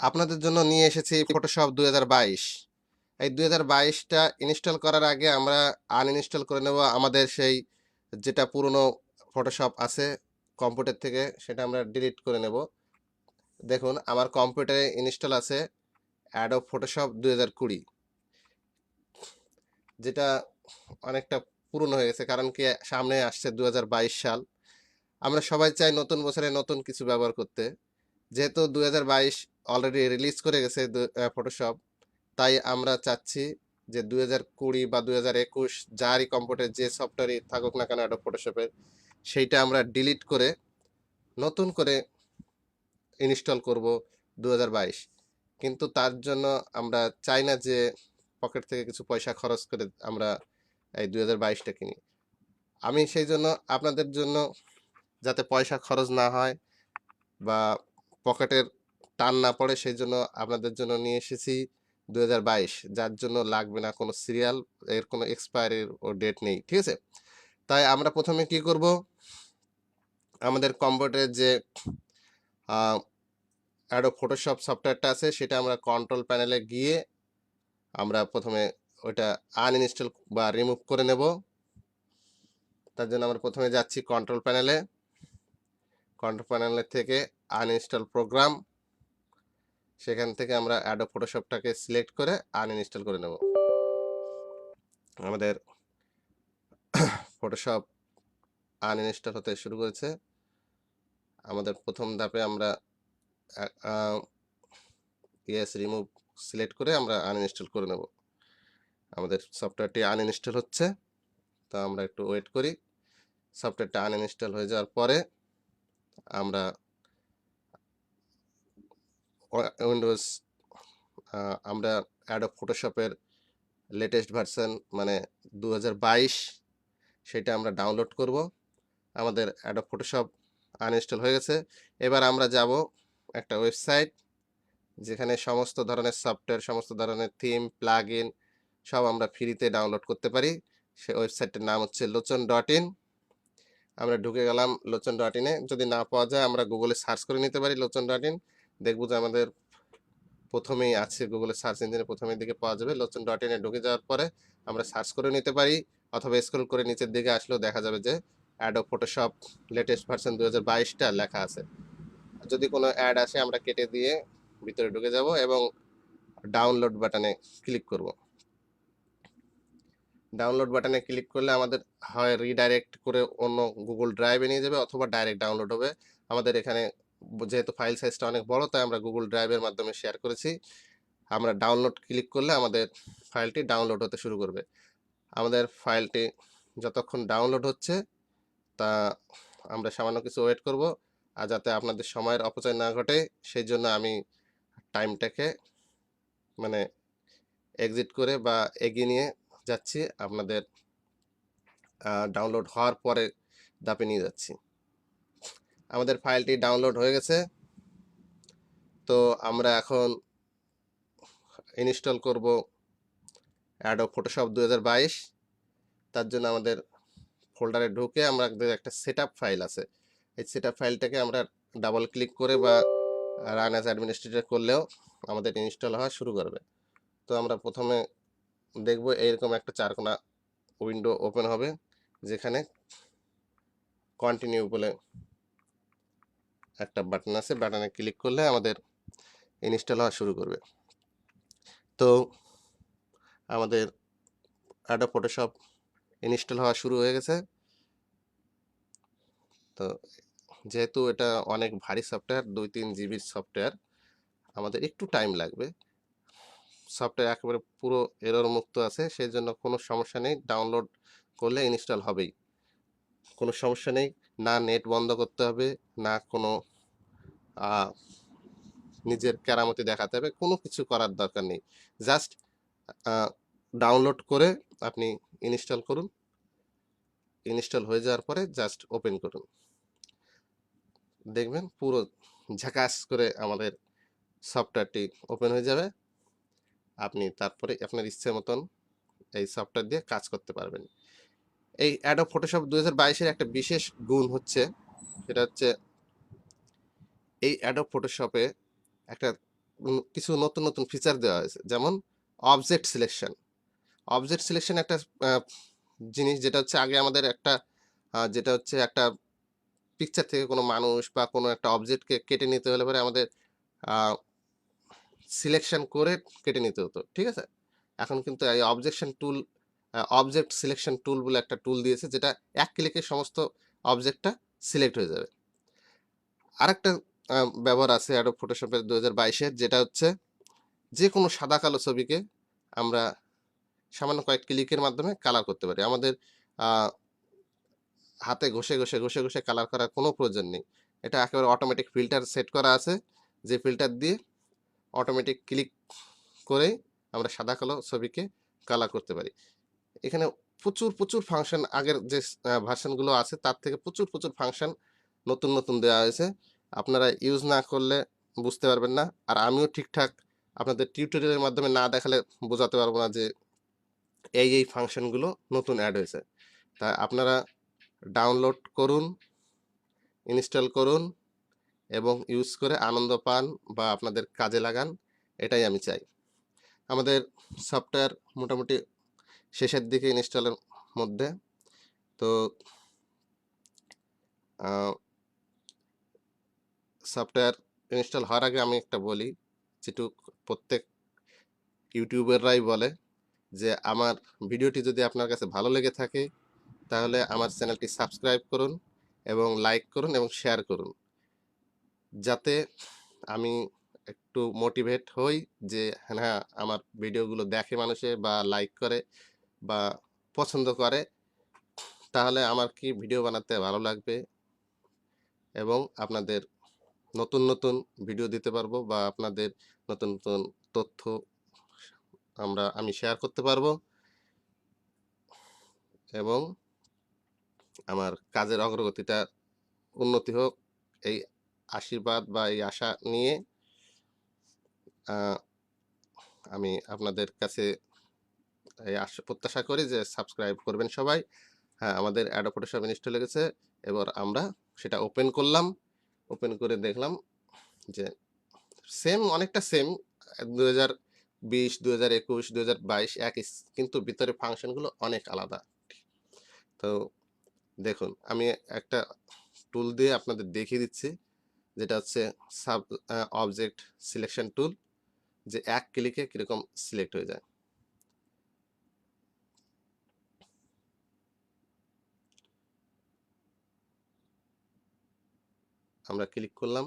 আপনাদের জন্য নিয়ে এসেছি ফটোশপ 2022। এই 2022টা ইনস্টল করার আগে আমরা আনইনস্টল করে নেব আমাদের সেই যেটা পুরনো ফটোশপ আছে কম্পিউটার থেকে, সেটা আমরা ডিলিট করে নেব। দেখুন আমার কম্পিউটারে ইনস্টল আছে অ্যাডোব ফটোশপ 2020, যেটা অনেকটা পুরনো হয়ে গেছে, কারণ কি সামনে আসছে 2022 সাল। আমরা সবাই চাই নতুন বছরে নতুন কিছু ব্যবহার করতে। যেহেতু 2022 অলরেডি রিলিজ করে গেছে ফটোশপ, তাই আমরা চাচ্ছি যে 2020 বা 2021 যারই কম্পিউটারে যে সফটওয়্যারই থাকুক না কেন অ্যাডোব ফটোশপের, সেইটা আমরা ডিলিট করে নতুন করে ইনস্টল করব 2022। কিন্তু তার জন্য আমরা চাই না যে পকেট থেকে কিছু পয়সা খরচ করে আমরা এই 2022টা কিনি। আমি সেই জন্য আপনাদের জন্য, যাতে পয়সা খরচ না হয় বা পকেটের টান না পড়ে, সেই জন্য আপনাদের জন্য নিয়ে এসেছি 2022, যার জন্য লাগবে না কোনো সিরিয়াল, এর কোনো এক্সপায়ারির ও ডেট নেই, ঠিক আছে? তাই আমরা প্রথমে কি করব, আমাদের কম্পিউটারের যে অ্যাডোব ফটোশপ সফটওয়্যারটা আছে সেটা আমরা কন্ট্রোল প্যানেলে গিয়ে আমরা প্রথমে ওইটা আনইনস্টল বা রিমুভ করে নেব। তার জন্য আমরা প্রথমে যাচ্ছি কন্ট্রোল প্যানেলে, কন্ট্রোল প্যানেলের থেকে আনইনস্টল প্রোগ্রাম, সেখান থেকে আমরা অ্যাডোব ফটোশপটাকে সিলেক্ট করে আনইনস্টল করে নেব। আমাদের ফটোশপ আনইনস্টল হতে শুরু করেছে। আমাদের প্রথম ধাপে আমরা ইয়েস রিমুভ সিলেক্ট করে আমরা আনইনস্টল করে নেব। আমাদের সফটওয়্যারটি আনইনস্টল হচ্ছে, তো আমরা একটু ওয়েট করি। সফটওয়্যারটা আনইনস্টল হয়ে যাওয়ার পরে আমরা উইন্ডোজ আমরা অ্যাডোব ফটোশপের লেটেস্ট ভার্সন মানে 2022 সেটা আমরা ডাউনলোড করব। আমাদের অ্যাডোব ফটোশপ আনইনস্টল হয়ে গেছে। এবার আমরা যাব একটা ওয়েবসাইট, যেখানে সমস্ত ধরনের সফটওয়্যার, সমস্ত ধরনের থিম, প্লাগইন সব আমরা ফ্রিতে ডাউনলোড করতে পারি। সেই ওয়েবসাইটটার নাম হচ্ছে লোচন.in। আমরা ঢুকে গেলাম লোচন.in-এ। যদি না পাওয়া যায় আমরা গুগলে সার্চ করে নিতে পারি লোচন.in। দেখব যে আমাদের প্রথমেই আছে, গুগলে সার্চ ইঞ্জিনে প্রথমের দিকে পাওয়া যাবে। লোচন.in-এ ঢুকে যাওয়ার পরে আমরা সার্চ করে নিতে পারি, অথবা স্ক্রল করে নিচের দিকে আসলেও দেখা যাবে যে অ্যাডোব ফটোশপ লেটেস্ট ভার্সন 2022টা লেখা আছে। যদি কোনো অ্যাড আসে আমরা কেটে দিয়ে ভিতরে ঢুকে যাব এবং ডাউনলোড বাটনে ক্লিক করব। ডাউনলোড বাটনে ক্লিক করলে আমাদের হয় রিডাইরেক্ট করে অন্য গুগল ড্রাইভে নিয়ে যাবে, অথবা ডাইরেক্ট ডাউনলোড হবে। আমাদের এখানে যেহেতু ফাইল সাইজটা অনেক বড়, তাই আমরা গুগল ড্রাইভের মাধ্যমে শেয়ার করেছি। আমরা ডাউনলোড ক্লিক করলে আমাদের ফাইলটি ডাউনলোড হতে শুরু করবে। আমাদের ফাইলটি যতক্ষণ ডাউনলোড হচ্ছে, তা আমরা সামান্য কিছু ওয়েট করব। আর যাতে আপনাদের সময়ের অপচয় না ঘটে, সেই জন্য আমি টাইমটাকে মানে এক্সিট করে বা এগিয়ে নিয়ে যাচ্ছি, আপনাদের ডাউনলোড হওয়ার পরে ধাপে নিয়ে যাচ্ছি। আমাদের ফাইলটি ডাউনলোড হয়ে গেছে, তো আমরা এখন ইনস্টল করব অ্যাডোব ফটোশপ 2022। তার জন্য আমাদের ফোল্ডারে ঢুকে আমাদের একটা সেটআপ ফাইল আছে, এই সেটআপ ফাইলটাকে আমরা ডাবল ক্লিক করে বা রান অ্যাজ অ্যাডমিনিস্ট্রেটর করলেও আমাদের ইনস্টল হওয়া শুরু করবে। তো আমরা প্রথমে দেখব এইরকম একটা চারকোনা উইন্ডো ওপেন হবে, যেখানে কন্টিনিউ বলে একটা বাটন আছে, বাটনে ক্লিক করলে আমাদের ইনস্টল হওয়া শুরু করবে। তো আমাদের অ্যাডোব ফটোশপ ইনস্টল হওয়া শুরু হয়ে গেছে। তো যেহেতু এটা অনেক ভারী সফটওয়্যার, 2-3 জিবির সফটওয়্যার, আমাদের একটু টাইম লাগবে। সফটওয়্যার একেবারে পুরো এরর মুক্ত আছে, সেই জন্য কোনো সমস্যা নেই, ডাউনলোড করলে ইনস্টল হবেই, কোনো সমস্যা নেই। না নেট বন্ধ করতে হবে, না কোনো নিজের কেরামতি দেখাতে হবে, কোনো কিছু করার দরকার নেই। জাস্ট ডাউনলোড করে আপনি ইনস্টল করুন। ইনস্টল হয়ে যাওয়ার পরে জাস্ট ওপেন করুন, দেখবেন পুরো ঝাকাস করে আমাদের সফটওয়্যারটি ওপেন হয়ে যাবে। আপনি তারপরে আপনার ইচ্ছে মতন এই সফটওয়্যার দিয়ে কাজ করতে পারবেন। এই অ্যাডোব ফটোশপ 2022-এর একটা বিশেষ গুণ হচ্ছে, সেটা হচ্ছে এই অ্যাডোব ফটোশপে একটা কিছু নতুন নতুন ফিচার দেওয়া হয়েছে, যেমন অবজেক্ট সিলেকশন। অবজেক্ট সিলেকশন একটা জিনিস যেটা হচ্ছে আগে আমাদের একটা যেটা হচ্ছে একটা পিকচার থেকে কোনো মানুষ বা কোনো একটা অবজেক্টকে কেটে নিতে হলে পরে আমাদের সিলেকশন করে কেটে নিতে হতো, ঠিক আছে? এখন কিন্তু এই অবজেক্ট সিলেকশন টুল বলে একটা টুল দিয়েছে, যেটা এক ক্লিকে সমস্ত অবজেক্টটা সিলেক্ট হয়ে যাবে। আরেকটা ব্যবহার আছে অ্যাডোব ফটোশপের 2022-এর, যেটা হচ্ছে যে কোনো সাদা কালো ছবিকে আমরা সামান্য কয়েক ক্লিকের মাধ্যমে কালার করতে পারি। আমাদের আ হাতে ঘষে ঘষে কালার করার কোনো প্রয়োজন নেই। এটা একেবারে অটোমেটিক ফিল্টার সেট করা আছে। যে ফিল্টার দিয়ে অটোমেটিক ক্লিক করেই আমরা সাদা কালো ছবিকে কালার করতে পারি। এখানে প্রচুর ফাংশন, আগের যে ভার্সনগুলো আছে তার থেকে প্রচুর ফাংশন নতুন দেওয়া হয়েছে। আপনারা ইউজ না করলে বুঝতে পারবেন না। আর আমিও ঠিকঠাক আপনাদের টিউটোরিয়ালের মাধ্যমে না দেখালে বোঝাতে পারব না যে এই ফাংশনগুলো নতুন এড হয়েছে। তাই আপনারা ডাউনলোড করুন, ইনস্টল করুন এবং ইউজ করে আনন্দ পান বা আপনাদের কাজে লাগান, এটাই আমি চাই। আমাদের সফটওয়্যার মোটামুটি শেষের দিকে ইনস্টলের মধ্যে। তো সফটওয়্যার ইনস্টল হওয়ার আগে আমি একটা বলি, যেটুক প্রত্যেক ইউটিউবাররাই বলে, যে আমার ভিডিওটি যদি আপনার কাছে ভালো লেগে থাকে তাহলে আমার চ্যানেলটি সাবস্ক্রাইব করুন এবং লাইক করুন এবং শেয়ার করুন, যাতে আমি একটু মোটিভেট হই যে হ্যাঁ, আমার ভিডিওগুলো দেখে মানুষে বা লাইক করে বা পছন্দ করে, তাহলে আমার কি ভিডিও বানাতে ভালো লাগবে এবং আপনাদের নতুন ভিডিও দিতে পারবো বা আপনাদের নতুন তথ্য আমি শেয়ার করতে পারবো এবং আমার কাজের অগ্রগতিটা উন্নতি হোক, এই আশীর্বাদ বা এই আশা নিয়ে আমি আপনাদের কাছে এই প্রত্যাশা করি যে সাবস্ক্রাইব করবেন সবাই। হ্যাঁ, আমাদের অ্যাডোব ফটোশপ ইনস্টল হয়ে গেছে। এবার আমরা সেটা ওপেন করলাম। ওপেন করে দেখলাম যে অনেকটা সেম ২০২০, ২০২১, ২০২২ একই, কিন্তু ভিতরে ফাংশনগুলো অনেক আলাদা। তো দেখুন, আমি একটা টুল দিয়ে আপনাদের দেখিয়ে দিচ্ছি, যেটা হচ্ছে সাব অবজেক্ট সিলেকশন টুল, যে এক ক্লিকে কিরকম সিলেক্ট হয়ে যায়। আমরা ক্লিক করলাম,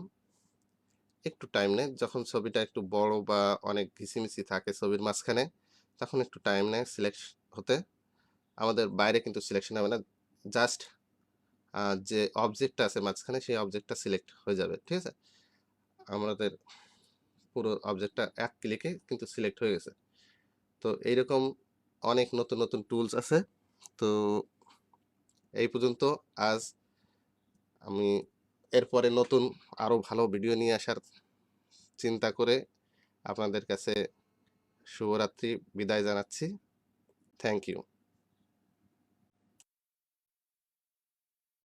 একটু টাইম নেয়। যখন ছবিটা একটু বড় বা অনেক ঘিসিমিসি থাকে ছবির মাঝখানে, তখন একটু টাইম নেয় সিলেক্ট হতে। আমাদের বাইরে কিন্তু সিলেকশন হবে না, জাস্ট যে অবজেক্টটা আছে মাঝখানে সেই অবজেক্টটা সিলেক্ট হয়ে যাবে, ঠিক আছে? আমাদের পুরো অবজেক্টটা এক ক্লিকে কিন্তু সিলেক্ট হয়ে গেছে। তো এইরকম অনেক নতুন টুলস আছে। তো এই পর্যন্ত আজ। আমি এরপরে নতুন আরো ভালো ভিডিও নিয়ে আসার চিন্তা করে আপনাদের কাছে শুভরাত্রি বিদায় জানাচ্ছি। Thank you.